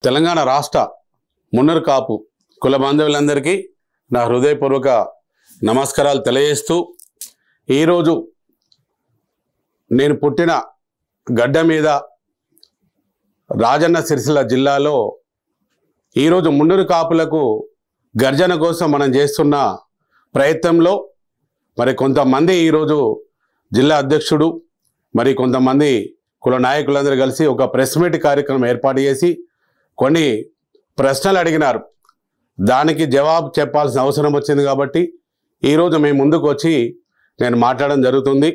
తెలంగాణ రాష్ట్ర మున్నరు కాపు కుల బాంధవులందరికీ నా హృదయపూర్వక నమస్కారాలు తెలియజేస్తూ ఈరోజు నేను పుట్టిన గడ్డ మీద రాజన్న సిరిసిల్ల జిల్లాలో ఈరోజు మున్నరు కాపులకు గర్జన కోసం మనం చేస్తున్న ప్రయత్నంలో మరి కొంతమంది ఈరోజు జిల్లా అధ్యక్షుడు మరి కొంతమంది కుల నాయకులందరూ కలిసి ఒక ప్రెస్ మీట్ కార్యక్రమం ఏర్పాటు చేసి కొన్ని ప్రశ్నలు అడిగినారు. దానికి జవాబు చెప్పాల్సిన అవసరం వచ్చింది కాబట్టి ఈరోజు మేము ముందుకు వచ్చి నేను మాట్లాడడం జరుగుతుంది.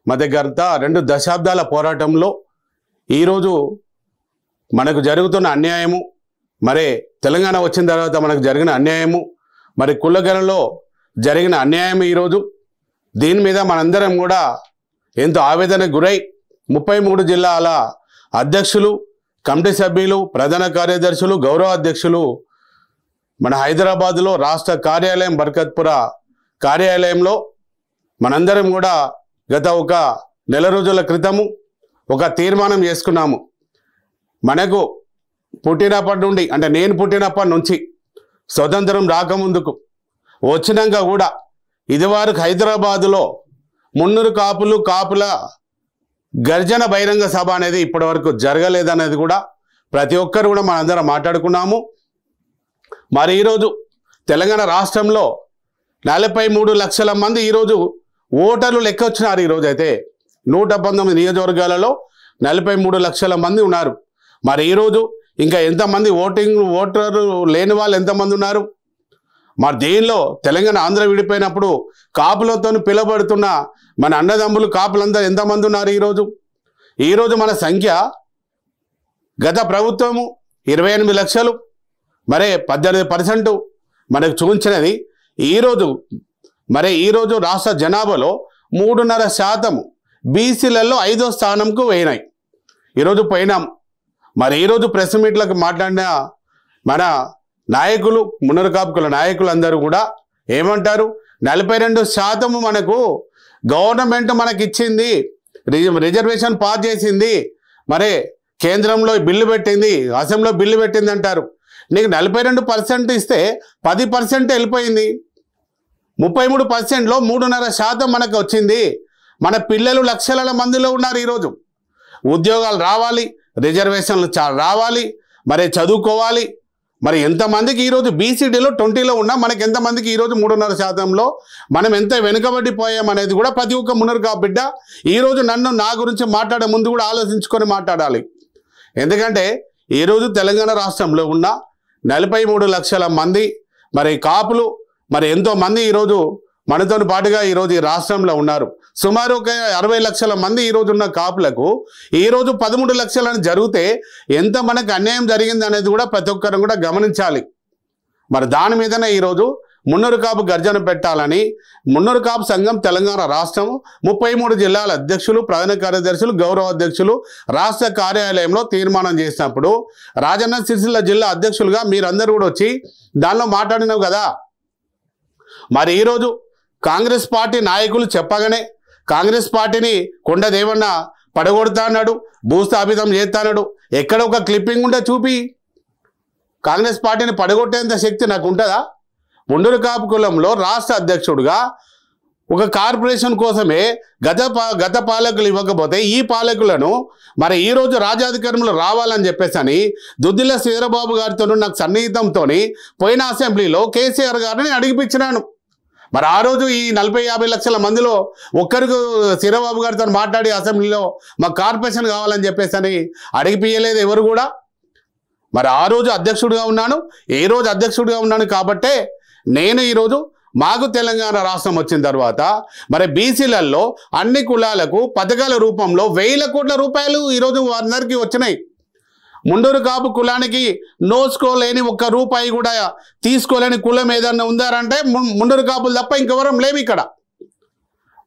మా దగ్గర 2 దశాబ్దాల పోరాటంలో ఈరోజు మనకు జరుగుతున్న అన్యాయము, మరి తెలంగాణ వచ్చిన తర్వాత మనకు జరిగిన అన్యాయము, మరి కులగణలో జరిగిన అన్యాయం ఈరోజు దీని మీద మనందరం కూడా ఎంతో ఆవేదనకు గురై 33 జిల్లాల అధ్యక్షులు, కమిటీ సభ్యులు, ప్రధాన కార్యదర్శులు, గౌరవ అధ్యక్షులు మన హైదరాబాదులో రాష్ట్ర కార్యాలయం బర్కత్పుర కార్యాలయంలో మనందరం కూడా గత ఒక నెల రోజుల క్రితము ఒక తీర్మానం చేసుకున్నాము. మనకు పుట్టినప్పటి నుండి, అంటే నేను పుట్టినప్పటి నుంచి స్వతంత్రం రాకముందుకు వచ్చినాక కూడా ఇదివరకు హైదరాబాదులో మున్నూరు కాపుల గర్జన బహిరంగ సభ అనేది ఇప్పటివరకు జరగలేదనేది కూడా ప్రతి ఒక్కరు కూడా మనందరం మాట్లాడుకున్నాము. మరి ఈరోజు తెలంగాణ రాష్ట్రంలో 43 లక్షల మంది ఈరోజు ఓటర్లు లెక్క వచ్చినారు. ఈరోజు అయితే 119 నియోజకవర్గాలలో 43 లక్షల మంది ఉన్నారు. మరి ఈరోజు ఇంకా ఎంతమంది ఓటరు లేని వాళ్ళు ఎంతమంది ఉన్నారు? మరి దీనిలో తెలంగాణ ఆంధ్ర విడిపోయినప్పుడు కాపులతో పిలువబడుతున్న మన అన్నదమ్ములు కాపులందరూ ఎంతమంది ఉన్నారు? ఈరోజు మన సంఖ్య గత ప్రభుత్వము 28 లక్షలు, మరే 18% మనకు చూపించినది. ఈరోజు రాష్ట్ర జనాభాలో 3.5% బీసీలలో 5వ స్థానంకు పోయినాయి. ఈరోజు పోయినాం. మరి ఈరోజు ప్రెస్ మీట్లకు మాట్లాడిన మన నాయకులు, మున్నరు కాపుకుల నాయకులు అందరూ కూడా ఏమంటారు? 42% మనకు గవర్నమెంట్ మనకి ఇచ్చింది, రిజర్వేషన్ పాస్ చేసింది, మరి కేంద్రంలో బిల్లు పెట్టింది, అసెంబ్లీలో బిల్లు పెట్టింది అంటారు. నీకు 42% ఇస్తే 10% వెళ్ళిపోయింది. 33%లో 3.5% మనకు వచ్చింది. మన పిల్లలు లక్షల మందిలో ఉన్నారు. ఈరోజు ఉద్యోగాలు రావాలి, రిజర్వేషన్లు రావాలి, మరి చదువుకోవాలి. మరి ఎంతమందికి ఈరోజు బీసీడీలో 20లో ఉన్నా మనకి ఎంతమందికి ఈరోజు 3.5%లో మనం ఎంత వెనుకబడిపోయామనేది కూడా ప్రతి ఒక్క మున్నరు కాపు బిడ్డ ఈరోజు నా గురించి మాట్లాడే ముందు కూడా ఆలోచించుకొని మాట్లాడాలి. ఎందుకంటే ఈరోజు తెలంగాణ రాష్ట్రంలో ఉన్న 43 లక్షల మంది మరి కాపులు మరి ఎంతోమంది ఈరోజు మనతో పాటుగా ఈరోజు ఈ రాష్ట్రంలో ఉన్నారు. సుమారు ఒక 60 లక్షల మంది ఈరోజు ఉన్న కాపులకు ఈరోజు 13 లక్షలని జరిగితే ఎంత మనకు అన్యాయం జరిగింది అనేది కూడా ప్రతి ఒక్కరు కూడా గమనించాలి. మరి దాని మీదనే ఈరోజు మున్నరు కాపు గర్జన పెట్టాలని మున్నరు కాపు సంఘం తెలంగాణ రాష్ట్రం 33 జిల్లాల అధ్యక్షులు, ప్రధాన కార్యదర్శులు, గౌరవ అధ్యక్షులు రాష్ట్ర కార్యాలయంలో తీర్మానం చేసినప్పుడు రాజన్న సిరిసిల్ల జిల్లా అధ్యక్షులుగా మీరందరూ కూడా వచ్చి దానిలో మాట్లాడినావు కదా. మరి ఈరోజు కాంగ్రెస్ పార్టీ నాయకులు చెప్పగానే కాంగ్రెస్ పార్టీని కొండదేవన్న పడగొడతా అన్నాడు, భూస్థాపితం చేస్తాడు. ఎక్కడ ఒక క్లిప్పింగ్ ఉంటే చూపి. కాంగ్రెస్ పార్టీని పడగొట్టేంత శక్తి నాకు ఉంటుందా? మున్నరు కాపు కులంలో రాష్ట్ర అధ్యక్షుడుగా ఒక కార్పొరేషన్ కోసమే గత పాలకులు ఇవ్వకపోతే ఈ పాలకులను మరి ఈరోజు రాజ్యాధికారంలో రావాలని చెప్పేసి దుద్దిల్ల శ్రీధరబాబు గారితో నాకు సన్నిహితంతో పోయిన అసెంబ్లీలో కేసీఆర్ గారిని అడిగిపించినాను. మరి ఆ రోజు ఈ 40-50 లక్షల మందిలో ఒక్కరికి శ్రీధరబాబు గారితో మాట్లాడి అసెంబ్లీలో మాకు కార్పొరేషన్ కావాలని చెప్పేసి అడిగిపియలేదు ఎవరు కూడా. మరి ఆ రోజు అధ్యక్షుడిగా ఉన్నాను, ఏ రోజు అధ్యక్షుడిగా ఉన్నాను కాబట్టే నేను ఈరోజు మాకు తెలంగాణ రాష్ట్రం వచ్చిన తర్వాత మరి బీసీలలో అన్ని కులాలకు పథకాల రూపంలో 1000 కోట్ల రూపాయలు ఈరోజు అందరికీ వచ్చినాయి. మున్నరు కాపు కులానికి నోసుకోలేని ఒక్క రూపాయి కూడా తీసుకోలేని కులం ఏదన్నా ఉందారంటే మున్నరు కాపులు తప్ప ఇంకెవరం లేవు ఇక్కడ.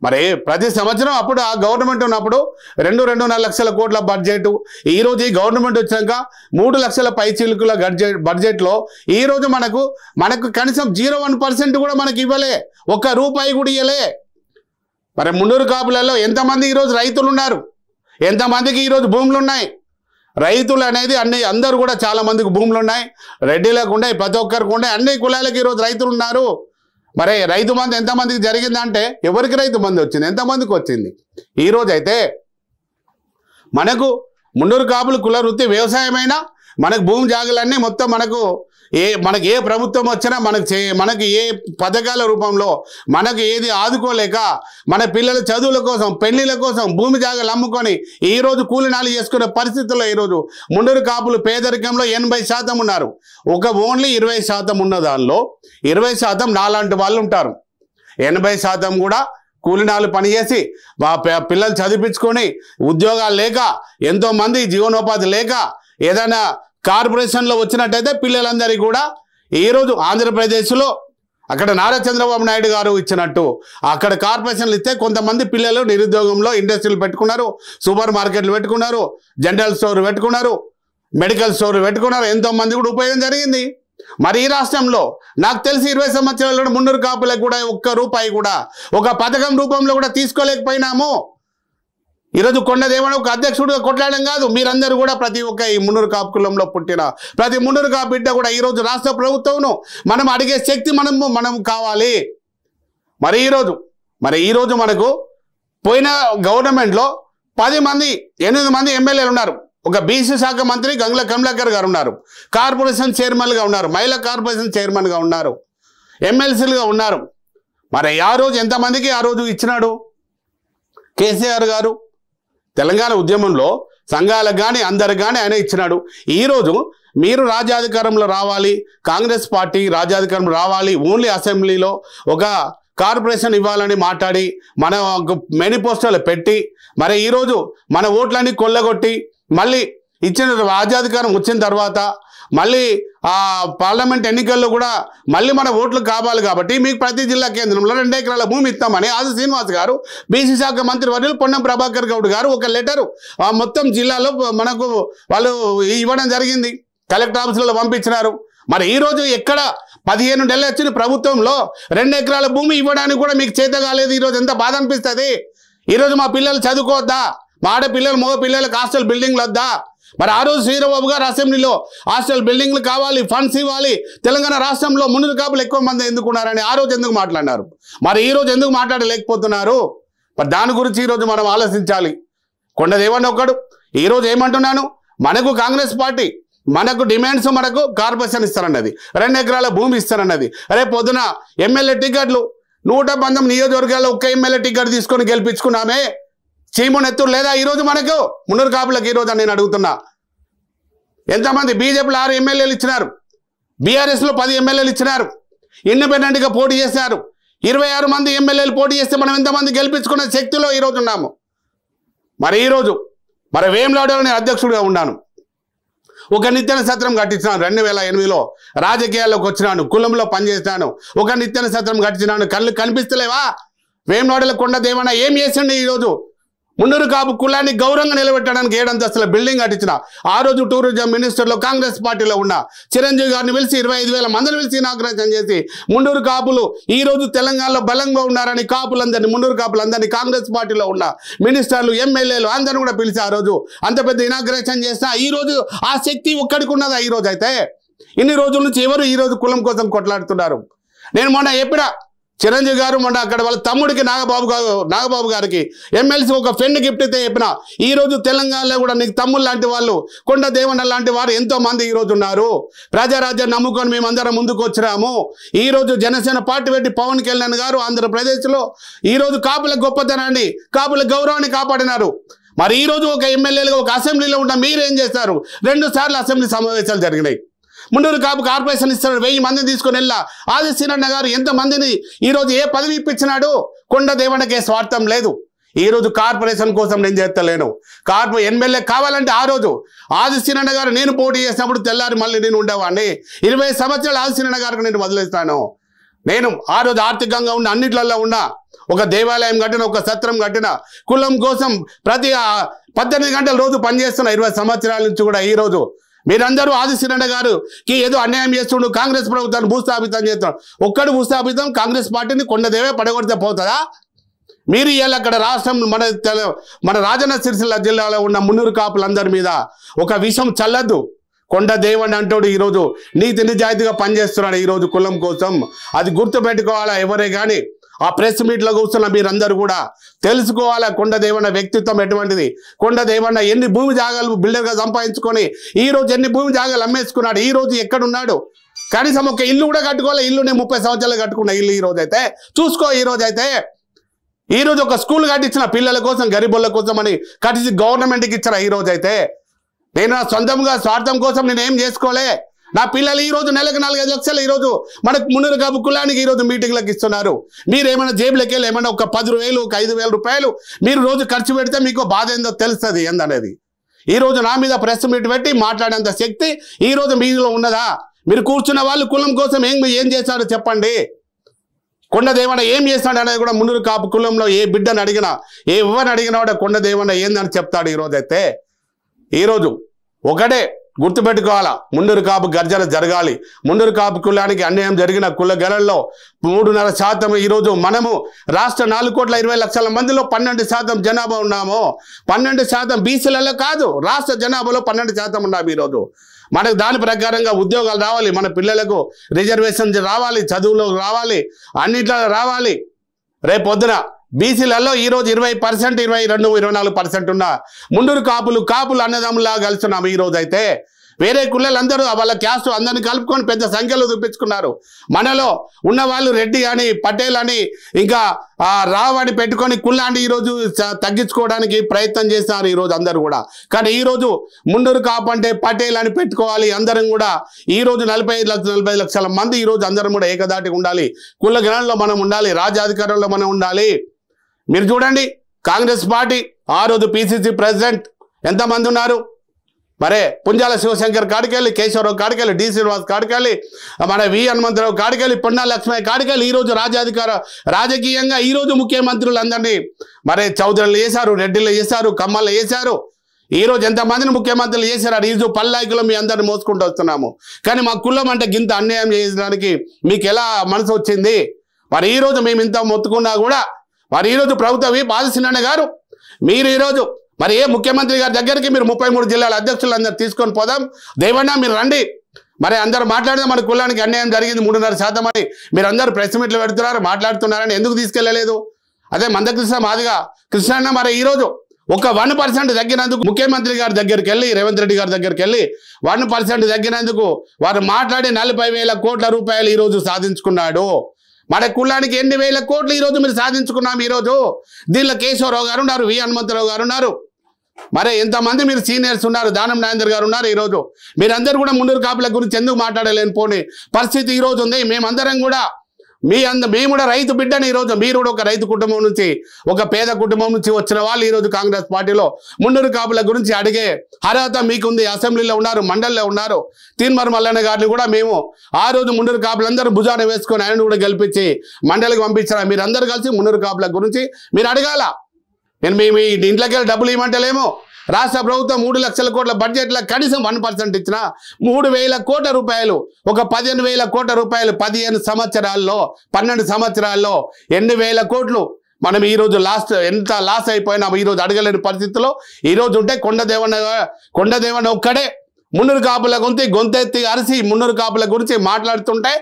మరి ప్రతి సంవత్సరం అప్పుడు ఆ గవర్నమెంట్ ఉన్నప్పుడు 2-2.5 లక్షల కోట్ల బడ్జెట్, ఈరోజు ఈ గవర్నమెంట్ వచ్చాక 3 లక్షల పైచిలుకుల బడ్జెట్లో ఈరోజు మనకు కనీసం 0.1% కూడా మనకి ఇవ్వలే, ఒక్క రూపాయి కూడా ఇవ్వలే. మరి మున్నరు కాపులలో ఎంతమంది ఈరోజు రైతులు ఉన్నారు? ఎంతమందికి ఈరోజు భూములు ఉన్నాయి? రైతులు అనేది అందరూ కూడా చాలా మందికి భూములు ఉన్నాయి, రెడ్డిలకు ఉన్నాయి, ప్రతి ఒక్కరికి ఉన్నాయి, అన్ని కులాలకి ఈరోజు రైతులు ఉన్నారు. మరి రైతు బంధు ఎంతమందికి జరిగిందంటే ఎవరికి రైతు బంధు వచ్చింది, ఎంతమందికి వచ్చింది? ఈరోజు అయితే మనకు మున్నూరు కాపులు కుల వృత్తి వ్యవసాయమైనా మనకు భూమి జాగులన్నీ మొత్తం మనకు ఏ ప్రభుత్వం వచ్చినా మనకి ఏ పథకాల రూపంలో మనకు ఏది ఆదుకోలేక మన పిల్లల చదువుల కోసం పెళ్లిళ్ళ కోసం భూమి జాగాలు అమ్ముకొని ఈరోజు కూలినాలు చేసుకునే పరిస్థితుల్లో ఈరోజు మున్నూరు కాపులు పేదరికంలో 80% ఉన్నారు. ఓన్లీ 20% ఉన్న దానిలో 20% నాలాంటి వాళ్ళు ఉంటారు. 80% కూడా కూలినాలు పనిచేసి పిల్లలు చదివించుకొని ఉద్యోగాలు లేక ఎంతోమంది జీవనోపాధి లేక ఏదైనా కార్పొరేషన్లో వచ్చినట్టయితే పిల్లలందరికీ కూడా ఈరోజు ఆంధ్రప్రదేశ్లో అక్కడ నారా చంద్రబాబు నాయుడు గారు ఇచ్చినట్టు అక్కడ కార్పొరేషన్లు ఇస్తే కొంతమంది పిల్లలు నిరుద్యోగంలో ఇండస్ట్రీలు పెట్టుకున్నారు, సూపర్ మార్కెట్లు పెట్టుకున్నారు, జనరల్ స్టోర్ పెట్టుకున్నారు, మెడికల్ స్టోర్ పెట్టుకున్నారు, ఎంతోమంది కూడా ఉపయోగం జరిగింది. మరి ఈ రాష్ట్రంలో నాకు తెలిసి 20 సంవత్సరాల్లో మున్నూరు కాపులకు కూడా ఒక్క రూపాయి కూడా ఒక పథకం రూపంలో కూడా తీసుకోలేకపోయినాము. ఈరోజు కొండదేవన ఒక అధ్యక్షుడిగా కొట్లాడడం కాదు, మీరందరూ కూడా ప్రతి ఒక్క ఈ మున్నూరు కాపు కులంలో పుట్టిన ప్రతి మున్నూరు కాపు బిడ్డ కూడా ఈరోజు రాష్ట్ర ప్రభుత్వంను మనం అడిగే శక్తి మనం కావాలి. మరి ఈరోజు మనకు పోయిన గవర్నమెంట్లో 8 మంది ఎమ్మెల్యేలు ఉన్నారు. ఒక బీసీ శాఖ మంత్రి గంగుల కమలాకర్ గారు ఉన్నారు, కార్పొరేషన్ చైర్మన్గా ఉన్నారు, మహిళా కార్పొరేషన్ చైర్మన్గా ఉన్నారు, ఎమ్మెల్సీలుగా ఉన్నారు. మరి ఆ రోజు ఎంతమందికి ఆ రోజు ఇచ్చినాడు కేసీఆర్ గారు? తెలంగాణ ఉద్యమంలో సంఘాలకు కానీ అందరికి కానీ ఆయన ఇచ్చినాడు. ఈరోజు మీరు రాజ్యాధికారంలో రావాలి, కాంగ్రెస్ పార్టీ రాజ్యాధికారంలో రావాలి, ఓన్లీ అసెంబ్లీలో ఒక కార్పొరేషన్ ఇవ్వాలని మాట్లాడి మన మేనిఫెస్టోలో పెట్టి మరి ఈరోజు మన ఓట్లన్నీ కొల్లగొట్టి మళ్ళీ ఇచ్చిన రాజ్యాధికారం వచ్చిన తర్వాత మళ్ళీ ఆ పార్లమెంట్ ఎన్నికల్లో కూడా మళ్ళీ మన ఓట్లు కావాలి కాబట్టి మీకు ప్రతి జిల్లా కేంద్రంలో 2 ఎకరాల భూమి ఇస్తామని ఆది శ్రీనివాస్ గారు, బీసీ శాఖ మంత్రి వర్యులు పొన్నం ప్రభాకర్ గౌడ్ గారు ఒక లెటరు మొత్తం జిల్లాలో మనకు వాళ్ళు ఇవ్వడం జరిగింది, కలెక్టర్ ఆఫీసులలో పంపించినారు. మరి ఈరోజు ఎక్కడ 15 నెలలు వచ్చిన ప్రభుత్వంలో 2 ఎకరాల భూమి ఇవ్వడానికి కూడా మీకు చేత కాలేదు. ఈరోజు ఎంత బాధ అనిపిస్తుంది. ఈరోజు మా పిల్లలు చదువుకోవద్దా, మా ఆడపిల్లలు మగ పిల్లలకు హాస్టల్ బిల్డింగ్లు వద్దా? మరి ఆ రోజు శ్రీరాబాబు గారు అసెంబ్లీలో హాస్టల్ బిల్డింగ్లు కావాలి, ఫండ్స్ ఇవ్వాలి, తెలంగాణ రాష్ట్రంలో మున్నూరు కాపులు ఎక్కువ మంది ఎందుకున్నారని ఆ రోజు ఎందుకు మాట్లాడినారు? మరి ఈరోజు ఎందుకు మాట్లాడలేకపోతున్నారు? మరి దాని గురించి ఈరోజు మనం ఆలోచించాలి. కొండదేవన్న ఒకడు ఈరోజు ఏమంటున్నాను, మనకు కాంగ్రెస్ పార్టీ మనకు డిమాండ్స్ మనకు కార్పొరేషన్ ఇస్తారన్నది, 2 ఎకరాల భూమి ఇస్తారన్నది. రేపు పొద్దున ఎమ్మెల్యే టికెట్లు 119 నియోజకవర్గాల్లో ఒక్క ఎమ్మెల్యే టికెట్ తీసుకొని గెలిపించుకున్నామే, చీమునెత్తురు లేదా ఈరోజు మనకు మున్నూరు కాపులకు? ఈరోజు నేను అడుగుతున్నా, ఎంతమంది బీజేపీలో 6 ఎమ్మెల్యేలు ఇచ్చినారు, బీఆర్ఎస్లో 10 ఎమ్మెల్యేలు ఇచ్చినారు, ఇండిపెండెంట్గా పోటీ చేశారు, 26 మంది ఎమ్మెల్యేలు పోటీ చేస్తే మనం ఎంతమంది గెలిపించుకునే శక్తిలో ఈరోజు ఉన్నాము. మరి ఈరోజు వేములవాడలో నేను అధ్యక్షుడిగా ఉన్నాను, ఒక నిత్యాన సత్రం కట్టించినాను. 2008లో రాజకీయాల్లోకి వచ్చినాను, కులంలో పనిచేసినాను, ఒక నిత్యాన సత్రం కట్టించినాను. కళ్ళు కనిపిస్తలేవా? వేములవాడలో కొండదేవన ఏం చేసిండి? ఈరోజు మున్నూరు కాపు కులాన్ని గౌరవంగా నిలబెట్టడానికి 7 అంతస్తుల బిల్డింగ్ కట్టించిన. ఆ రోజు టూరిజం మినిస్టర్లో కాంగ్రెస్ పార్టీలో ఉన్న చిరంజీవి గారిని పిలిచి 25,000 మందిని పిలిచి ఇనాగ్రేషన్ చేసి మున్నూరు కాపులు ఈరోజు తెలంగాణలో బలంగా ఉన్నారని కాపులందరినీ, మున్నూరు కాపులందరినీ కాంగ్రెస్ పార్టీలో ఉన్న మినిస్టర్లు, ఎమ్మెల్యేలు అందరిని కూడా పిలిచి ఆ రోజు అంత పెద్ద ఇనాగ్రేషన్ చేసినా ఈరోజు ఆ శక్తి ఒక్కడికి ఉన్నదా? ఈరోజు అయితే ఇన్ని రోజుల నుంచి ఎవరు ఈరోజు కులం కోసం కొట్లాడుతున్నారు? నేను మొన్న చెప్పిన చిరంజీవి గారు మొన్న అక్కడ వాళ్ళ తమ్ముడికి నాగబాబు గారికి ఎమ్మెల్సీ ఒక పెన్ను గిఫ్ట్ అయితే చెప్పిన. ఈరోజు తెలంగాణలో కూడా నీకు తమ్ముళ్ళు లాంటి వాళ్ళు, కొండదేవన్న లాంటి వారు ఎంతో మంది ఈరోజు ఉన్నారు. ప్రజారాజ్యం నమ్ముకొని మేమందరం ముందుకు వచ్చినాము. ఈరోజు జనసేన పార్టీ పెట్టి పవన్ కళ్యాణ్ గారు ఆంధ్రప్రదేశ్లో ఈరోజు కాపుల గొప్పతనాన్ని, కాపుల గౌరవాన్ని కాపాడినారు. మరి ఈరోజు ఒక ఎమ్మెల్యేలుగా ఒక అసెంబ్లీలో ఉన్న మీరేం చేస్తారు? 2 సార్లు అసెంబ్లీ సమావేశాలు జరిగినాయి. మున్నూరు కాపు కార్పొరేషన్ ఇస్తాడు, 1000 మందిని తీసుకొని వెళ్ళా. ఆది శ్రీరన్న గారు ఎంతమందిని ఈరోజు ఏ పదవి ఇప్పించినాడు? కొండదేవనకే స్వార్థం లేదు. ఈరోజు కార్పొరేషన్ కోసం నేను చేస్తలేను. ఎమ్మెల్యే కావాలంటే ఆ రోజు ఆది శ్రీరన్న గారు నేను పోటీ చేసినప్పుడు తెల్లారి మళ్ళీ నేను ఉండేవాడిని. 20 సంవత్సరాలు ఆది శ్రీరన్న గారికి నేను వదిలేస్తాను. నేను ఆ రోజు ఆర్థికంగా ఉన్న అన్నిట్లలో ఉన్నా, ఒక దేవాలయం కట్టిన, ఒక సత్రం కట్టిన, కులం కోసం ప్రతి 18 గంటల రోజు పనిచేస్తున్న 20 సంవత్సరాల నుంచి కూడా ఈరోజు మీరందరూ ఆది శ్రీరన్న గారికి ఏదో అన్యాయం చేస్తుండు, కాంగ్రెస్ ప్రభుత్వాన్ని భూస్థాపితం చేస్తున్నాడు. ఒక్కడు భూస్థాపితం కాంగ్రెస్ పార్టీని కొండదేవే పడగొడితే పోతుందా? మీరు ఇవాళ అక్కడ రాష్ట్రం మన రాజన్న సిరిసిల్ల జిల్లాలో ఉన్న మున్నూరు కాపులందరి మీద ఒక విషం చల్లద్దు. కొండ దేవన్ అంటాడు ఈరోజు నీతి నిజాయితీగా పనిచేస్తున్నాడు ఈరోజు కులం కోసం. అది గుర్తుపెట్టుకోవాలా ఎవరే కానీ. ఆ ప్రెస్ మీట్లో కూర్చున్న మీరందరూ కూడా తెలుసుకోవాలా కొండ దేవన్న వ్యక్తిత్వం ఎటువంటిది. కొండ దేవన్న ఎన్ని భూమి జాగాలు బిల్డర్గా సంపాదించుకొని ఈరోజు ఎన్ని భూమి జాగాలు అమ్మేసుకున్నాడు. ఈరోజు ఎక్కడున్నాడు? కనీసం ఒక ఇల్లు కూడా కట్టుకోవాలి. ఇల్లు నేను 30 సంవత్సరాలు కట్టుకున్న ఇల్లు ఈరోజు అయితే చూసుకో. ఈరోజు ఒక స్కూల్ కట్టించిన పిల్లల కోసం గరీబుల కోసం అని కట్టించి గవర్నమెంట్కి ఇచ్చారా. ఈరోజు అయితే నేను నా సొంతంగా స్వార్థం కోసం నేను ఏం చేసుకోలే. నా పిల్లలు ఈరోజు నెలకు 4-5 లక్షలు ఈరోజు మనకు మున్నూరు కాపు కులానికి ఈరోజు మీటింగ్లకు ఇస్తున్నారు. మీరు ఏమైనా జేబులకి వెళ్ళి ఏమైనా ఒక 10,000 ఒక 5,000 రూపాయలు మీరు రోజు ఖర్చు పెడితే మీకు బాధ ఏందో తెలుస్తుంది ఏందనేది. ఈరోజు నా మీద ప్రెస్ మీట్ పెట్టి మాట్లాడేంత శక్తి ఈరోజు మీలో ఉన్నదా? మీరు కూర్చున్న వాళ్ళు కులం కోసం ఏం చేశారో చెప్పండి. కొండ దేవన్న ఏం చేస్తాడు అనేది కూడా మున్నూరు కాపు కులంలో ఏ బిడ్డను అడిగినా ఎవరిని అడిగినా కూడా కొండ దేవన్న ఏందని చెప్తాడు. ఈరోజైతే ఈరోజు ఒకటే గుర్తుపెట్టుకోవాలా, మున్నూరు కాపు గర్జన జరగాలి. మున్నూరు కాపు కులానికి అన్యాయం జరిగిన కుల గణంలో 3.5% ఈరోజు మనము రాష్ట్ర 4,20,00,000 మందిలో 12% జనాభా ఉన్నాము. 12% బీసీలలో కాదు, రాష్ట్ర జనాభాలో 12% ఉన్నాము. ఈరోజు మనకు దాని ప్రకారంగా ఉద్యోగాలు రావాలి, మన పిల్లలకు రిజర్వేషన్ రావాలి, చదువులో రావాలి, అన్నిట్లో రావాలి. రేపు పొద్దున బీసీలలో ఈరోజు 20%, 22, 24% ఉన్న మున్నూరు కాపులు అన్నదమ్ములా కలుస్తున్నాము. ఈరోజు అయితే వేరే కులాలందరూ వాళ్ళ క్యాస్ట్ అందరిని కలుపుకొని పెద్ద సంఖ్యలో చూపించుకున్నారు. మనలో ఉన్న వాళ్ళు రెడ్డి అని, పటేల్ అని, ఇంకా రావు అని పెట్టుకొని కులాన్ని ఈరోజు తగ్గించుకోవడానికి ప్రయత్నం చేస్తున్నారు ఈరోజు అందరూ కూడా. కానీ ఈరోజు మున్నూరు కాపు అంటే పటేల్ అని పెట్టుకోవాలి. అందరం కూడా ఈరోజు 45 లక్షల మంది ఈరోజు అందరం కూడా ఏకదాటిగా ఉండాలి. కుల గణంలో మనం ఉండాలి, రాజ్యాధికారంలో మనం ఉండాలి. మీరు చూడండి కాంగ్రెస్ పార్టీ ఆ రోజు పిసిసి ప్రెసిడెంట్ ఎంతమంది ఉన్నారు? మరే పుంజాల శివశంకర్ కాడికెళ్ళి, కేశవరావు కాడికెళ్ళి, డి శ్రీనివాస్ కాడికెళ్ళి, మన వి హనుమంతరావు కాడికెళ్ళి, పొన్నా లక్ష్మయ్య కాడికెళ్ళి ఈరోజు రాజకీయంగా ఈరోజు ముఖ్యమంత్రులందరినీ మరే చౌదరులు చేశారు, రెడ్డిలు చేశారు, కమ్మలు చేశారు. ఈరోజు ఎంతమందిని ముఖ్యమంత్రులు చేశారు. ఈరోజు పల్లాయికులో మీ అందరిని మోసుకుంటూ వస్తున్నాము. కానీ మా కులం అంటే గింత అన్యాయం చేయడానికి మీకు ఎలా మనసు వచ్చింది? మరి ఈరోజు మేము ఇంత మొత్తుకున్నా కూడా మరి ఈరోజు ప్రభుత్వ విప్ ఆదిశీనన్న గారు మీరు ఈరోజు మరి ఏ ముఖ్యమంత్రి గారి దగ్గరికి మీరు 33 జిల్లాల అధ్యక్షులు అందరూ తీసుకొని పోదాం, దేవన్నా మీరు రండి, మరి అందరూ మాట్లాడితే మన కులానికి అన్యాయం జరిగింది 3.5% అని మీరు అందరూ ప్రెస్ మీట్లు పెడుతున్నారు, మాట్లాడుతున్నారని ఎందుకు తీసుకెళ్ళలేదు? అదే మందకృష్ణ మాదిగా కృష్ణన్న మరి ఈరోజు ఒక 1% తగ్గినందుకు ముఖ్యమంత్రి గారి దగ్గరికి వెళ్ళి, రేవంత్ రెడ్డి గారి దగ్గరికి వెళ్ళి 1% తగ్గినందుకు వారు మాట్లాడి 40,000 కోట్ల రూపాయలు ఈరోజు సాధించుకున్నాడు. మన కులానికి 8,000 కోట్లు ఈరోజు మీరు సాధించుకున్నాం. ఈరోజు దీనిలో కేశవరావు గారు ఉన్నారు, వి హనుమంతరావు గారు ఉన్నారు, మరి ఎంతమంది మీరు సీనియర్స్ ఉన్నారు, దానం నాగేందర్ గారు ఉన్నారు. ఈరోజు మీరందరూ కూడా మున్నూరు కాపుల గురించి ఎందుకు మాట్లాడలేని పోనీ పరిస్థితి ఈరోజు ఉంది. మేమందరం కూడా మేము కూడా రైతు బిడ్డని. ఈరోజు మీరు కూడా ఒక రైతు కుటుంబం నుంచి, ఒక పేద కుటుంబం నుంచి వచ్చిన వాళ్ళు ఈరోజు కాంగ్రెస్ పార్టీలో మున్నూరు కాపుల గురించి అడిగే అర్హత మీకుంది. అసెంబ్లీలో ఉన్నారు, మండలిలో ఉన్నారు. తీన్మార్ మల్లన్న గారిని కూడా మేము ఆ రోజు మున్నూరు కాపులందరూ భుజాన వేసుకొని ఆయన కూడా గెలిపించి మండలికి పంపించారు. మీరందరూ కలిసి మున్నూరు కాపుల గురించి మీరు అడగాల. నేను మీ ఇంట్లోకి వెళ్ళి డబ్బులు ఇవ్వమంటలేమో. రాష్ట్ర ప్రభుత్వం 3 లక్షల కోట్ల బడ్జెట్లో కనీసం 1% ఇచ్చినా 3,000 కోట్ల రూపాయలు, ఒక 15,000 కోట్ల రూపాయలు 15 సంవత్సరాల్లో 12 సంవత్సరాల్లో 8,000 కోట్లు మనం ఈరోజు ఎంత లాస్ అయిపోయినా ఈరోజు అడగలేని పరిస్థితుల్లో ఈరోజు ఉంటే కొండ దేవన్న ఒక్కడే మున్నూరు కాపుల గొంతెత్తి అరిసి మున్నూరు కాపుల గురించి మాట్లాడుతుంటే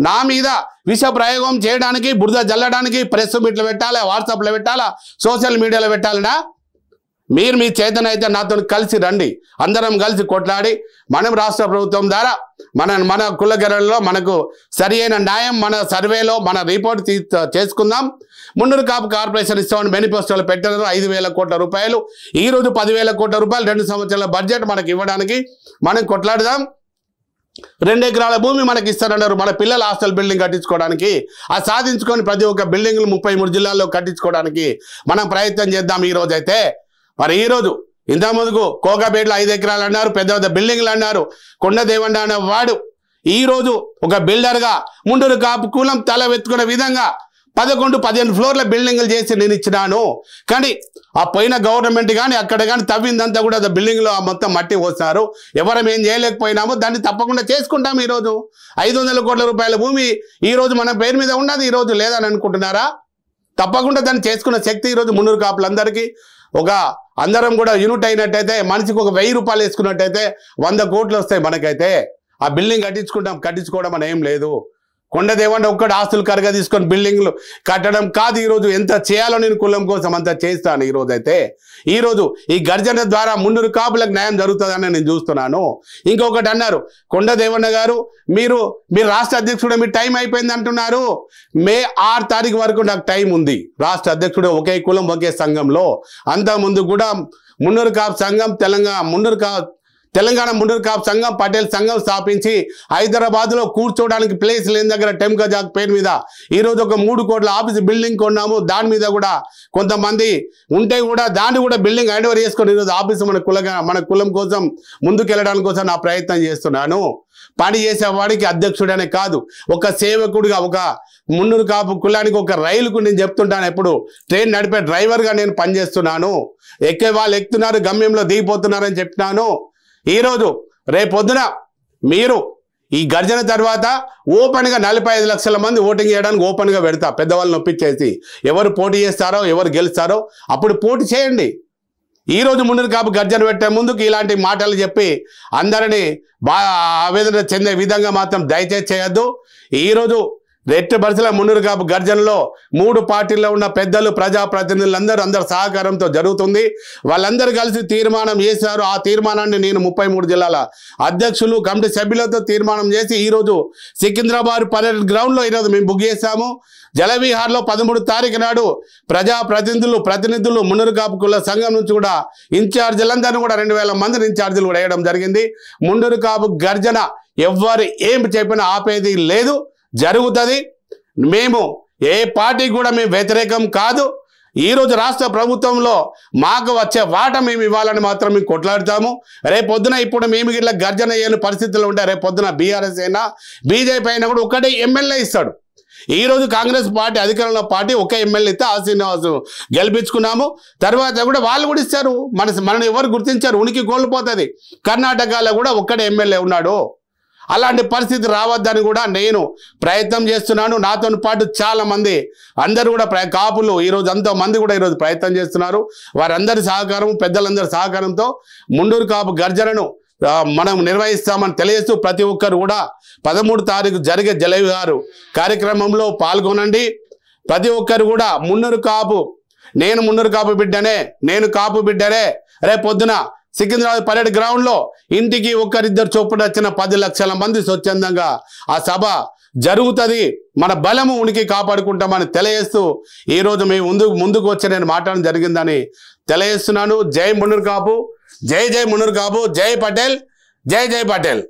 నా మీద విష ప్రయోగం చేయడానికి, బురద జల్లడానికి ప్రెస్ మీట్లు పెట్టాలా, వాట్సాప్లో పెట్టాలా, సోషల్ మీడియాలో పెట్టాలనా? మీరు మీ చేతన అయితే నాతో కలిసి రండి, అందరం కలిసి కొట్లాడి మనం రాష్ట్ర ప్రభుత్వం ద్వారా మన కులగణంలో మనకు సరి అయిన న్యాయం మన సర్వేలో మన రిపోర్ట్ చేసుకుందాం. మున్నూరు కాపు కార్పొరేషన్ ఇస్తామని మేనిఫెస్టోలో పెట్టారు 5,000 కోట్ల రూపాయలు. ఈరోజు 10,000 కోట్ల రూపాయలు 2 సంవత్సరాల బడ్జెట్ మనకి ఇవ్వడానికి మనం కొట్లాడదాం. 2 ఎకరాల భూమి మనకి ఇస్తారన్నారు మన పిల్లల హాస్టల్ బిల్డింగ్ కట్టించుకోవడానికి. ఆ సాధించుకొని ప్రతి ఒక్క బిల్డింగ్లు 33 జిల్లాల్లో కట్టించుకోవడానికి మనం ప్రయత్నం చేద్దాం. ఈరోజు అయితే మరి ఈరోజు ఇంతకుముందుకు కోకాపేటలో 5 ఎకరాలు అన్నారు, పెద్ద పెద్ద బిల్డింగ్లు అన్నారు. కొండ దేవన్న అనే వాడు ఈరోజు ఒక బిల్డర్గా మున్నూరు కాపు కులం తల వెత్తుకునే విధంగా 11-15 ఫ్లోర్ల బిల్డింగ్లు చేసి నేను ఇచ్చినాను. కానీ ఆ పోయిన గవర్నమెంట్ కానీ అక్కడ కానీ తవ్విందంతా కూడా బిల్డింగ్లో మొత్తం మట్టి పోస్తారు. ఎవరం ఏం చేయలేకపోయినామో దాన్ని తప్పకుండా చేసుకుంటాం. ఈరోజు 500 కోట్ల రూపాయల భూమి ఈరోజు మన పేరు మీద ఉన్నది, ఈరోజు లేదని అనుకుంటున్నారా? తప్పకుండా దాన్ని చేసుకున్న శక్తి ఈరోజు మున్నూరు కాపులందరికీ ఒక అందరం కూడా యూనిట్ అయినట్టయితే మనిషికి ఒక 1000 రూపాయలు వేసుకున్నట్టయితే 100 కోట్లు వస్తాయి మనకైతే. ఆ బిల్డింగ్ కట్టించుకోవడం అని ఏం లేదు. కొండదేవంటే ఒక్కటి ఆస్తులు కరగా తీసుకొని బిల్డింగ్లు కట్టడం కాదు. ఈరోజు ఎంత చేయాలో నేను కులం కోసం అంత చేస్తాను. ఈరోజు అయితే ఈరోజు ఈ గర్జన ద్వారా మున్నూరు కాపులకు న్యాయం జరుగుతుందని నేను చూస్తున్నాను. ఇంకొకటి అన్నారు కొండదేవన్న గారు, మీరు రాష్ట్ర అధ్యక్షుడు, మీ టైం అయిపోయింది అంటున్నారు. మే 6 తారీఖు వరకు నాకు టైం ఉంది. రాష్ట్ర అధ్యక్షుడు ఒకే కులం ఒకే సంఘంలో. అంతకుముందు కూడా మున్నూరు కాపు సంఘం తెలంగాణ మున్నూరు కాపు సంఘం పటేల్ సంఘం స్థాపించి హైదరాబాద్లో కూర్చోవడానికి ప్లేస్ లేని దగ్గర టెంకా జాగ్ పేరు మీద ఈరోజు ఒక 3 కోట్ల ఆఫీస్ బిల్డింగ్ కొన్నాము. దాని మీద కూడా కొంతమంది ఉంటే కూడా దాన్ని కూడా బిల్డింగ్ హ్యాండ్ ఓవర్ చేసుకొని ఈరోజు ఆఫీసు మన కులం కోసం ముందుకెళ్ళడానికి కోసం నా ప్రయత్నం చేస్తున్నాను. పని చేసేవాడికి అధ్యక్షుడనే కాదు, ఒక సేవకుడిగా, ఒక మున్నూరు కాపు కులానికి ఒక రైలుకు నేను చెప్తుంటాను, ఎప్పుడు ట్రైన్ నడిపే డ్రైవర్గా నేను పనిచేస్తున్నాను. ఎక్కే వాళ్ళు ఎక్కుతున్నారు, గమ్యంలో దిగిపోతున్నారని చెప్తున్నాను. ఈరోజు రేపొద్దున మీరు ఈ గర్జన తర్వాత ఓపెన్గా 45 లక్షల మంది ఓటింగ్ చేయడానికి ఓపెన్గా పెడతా. పెద్దవాళ్ళని ఒప్పించేసి ఎవరు పోటీ చేస్తారో ఎవరు గెలుస్తారో అప్పుడు పోటీ చేయండి. ఈరోజు మున్నూరు కాపు గర్జన పెట్టే ముందుకు ఇలాంటి మాటలు చెప్పి అందరినీ ఆవేదన చెందే విధంగా మాత్రం దయచేసి చేయొద్దు. ఈరోజు రెట్టి బరిసెల మున్నూరు కాపు గర్జనలో 3 పార్టీల్లో ఉన్న పెద్దలు, ప్రజాప్రతినిధులందరూ అందరి సహకారంతో జరుగుతుంది. వాళ్ళందరూ కలిసి తీర్మానం చేశారు. ఆ తీర్మానాన్ని నేను 33 జిల్లాల అధ్యక్షులు, కమిటీ సభ్యులతో తీర్మానం చేసి ఈరోజు సికింద్రాబాద్ పరేడ్ గ్రౌండ్లో ఈరోజు మేము బుక్ చేశాము. జలవిహార్లో 13 తారీఖు నాడు ప్రతినిధులు మున్నూరు కాపు కుల సంఘం నుంచి కూడా ఇన్ఛార్జీలందరినీ కూడా 2000 మందిని ఇన్ఛార్జీలు కూడా వేయడం జరిగింది. మున్నూరు కాపు గర్జన ఎవ్వరు ఏం చెప్పినా ఆపేది లేదు, జరుగుతుంది. మేము ఏ పార్టీ కూడా మేము వ్యతిరేకం కాదు. ఈరోజు రాష్ట్ర ప్రభుత్వంలో మాకు వచ్చే వాట మేము ఇవ్వాలని మాత్రం మేము కొట్లాడతాము. రేపొద్దున ఇప్పుడు మేము ఇట్లా గర్జన చేయని పరిస్థితుల్లో ఉంటే రేపొద్దున బీఆర్ఎస్ అయినా బీజేపీ అయినా కూడా ఒకటే ఎమ్మెల్యే ఇస్తాడు. ఈరోజు కాంగ్రెస్ పార్టీ అధికారంలో పార్టీ ఒక ఎమ్మెల్యే ఇస్తే శ్రీనివాసు గెలిపించుకున్నాము. తర్వాత కూడా వాళ్ళు కూడా ఇస్తారు. మనని ఎవరు గుర్తించారు, ఉనికి కోల్పోతుంది. కర్ణాటకలో కూడా ఒక్కడే ఎమ్మెల్యే ఉన్నాడు. అలాంటి పరిస్థితి రావద్దని కూడా నేను ప్రయత్నం చేస్తున్నాను. నాతో పాటు చాలామంది అందరూ కూడా కాపులు ఈరోజు అంతమంది కూడా ఈరోజు ప్రయత్నం చేస్తున్నారు. వారందరి సహకారం, పెద్దలందరి సహకారంతో మున్నూరు కాపు గర్జనను మనం నిర్వహిస్తామని తెలియజేస్తూ ప్రతి ఒక్కరు కూడా 13 తారీఖు జరిగే జలవిహారు కార్యక్రమంలో పాల్గొనండి. ప్రతి ఒక్కరు కూడా నేను మున్నూరు కాపు బిడ్డనే, నేను కాపు బిడ్డనే. రేపొద్దున సికింద్రాబాద్ పరేడ్ గ్రౌండ్లో ఇంటికి ఒకరిద్దరు చొప్పున వచ్చిన 10 లక్షల మంది స్వచ్ఛందంగా ఆ సభ జరుగుతుంది. మన బలము ఉనికి కాపాడుకుంటామని తెలియజేస్తూ ఈరోజు మేము ముందుకు వచ్చి నేను మాట్లాడడం జరిగిందని తెలియజేస్తున్నాను. జై మున్నూరు కాపు, జై మున్నూరు కాపు, జై పటేల్, జై పటేల్.